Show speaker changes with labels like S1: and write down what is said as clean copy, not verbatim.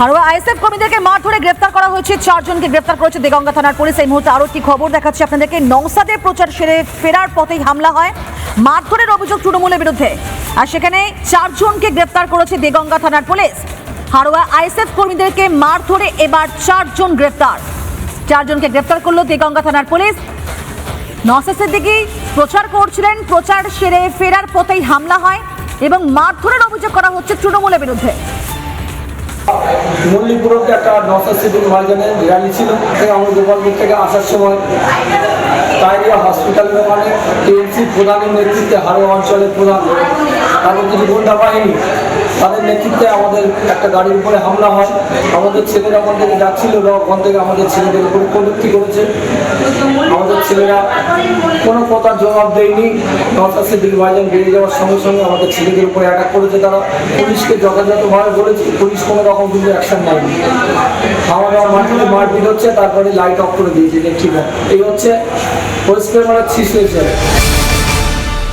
S1: Haroa ISF কর্মীদেরকে মার ধরে গ্রেফতার করা হয়েছে, 4 জনকে গ্রেফতার করেছে দেগঙ্গা থানার পুলিশ। এই মুহূর্তে আরো একটি খবর দেখাচ্ছি আপনাদেরকে। নওসাদের প্রচার সেরে ফেরার পথেই হামলা হয়, মারধরের অভিযোগ তৃণমূলের বিরুদ্ধে, আর সেখানে 4 জনকে গ্রেফতার করেছে দেগঙ্গা থানার পুলিশ। হারোয়া আইএসএফ কর্মীদেরকে মার ধরে এবার 4 জন গ্রেফতার, 4 জনকে গ্রেফতার করলো দেগঙ্গা থানার পুলিশ। নওসাদ সিদ্দিকী প্রচার করছিলেন, প্রচার সেরে ফেরার পথেই হামলা হয় এবং মারধরের অভিযোগ করা হচ্ছে তৃণমূলের বিরুদ্ধে।
S2: মল্লিকপুরতে একটা নওসাদ সিদ্দিকী ভাইজানের র্যালি ছিল, আমরা গোপালপুর থেকে আসার সময় ডায়রিয়া হসপিটালের ওখানে টিএমসি প্রধানের নেতৃত্বে হারোয়া অঞ্চলের প্রধান এবং কিছু গুন্ডা বাহিনী তাদের নেতৃত্বে আমাদের একটা গাড়ির উপরে হামলা হয়। আমাদের ছেলেরা ওখান থেকে যাচ্ছিল, ওখান থেকে আমাদের ছেলেদের উপরে প্রযুক্তি করেছে। আমাদের ছেলেরা কোনো কথার জবাব দেয়নি। নওসাদ সিদ্দিকী ভাইজান বেরিয়ে যাওয়ার সঙ্গে সঙ্গে আমাদের ছেলেদের উপরে অ্যাটাক করেছে। তারা পুলিশকে যথাযথভাবে বলেছে, পুলিশ কোনো রকম কিন্তু অ্যাকশন নেয়নি। আমার মাঠে মারপিট হচ্ছে, তারপরে লাইট অফ করে দিয়েছে। ঠিক আছে, এই হচ্ছে পরিষ্কার মানে সিচুয়েশন।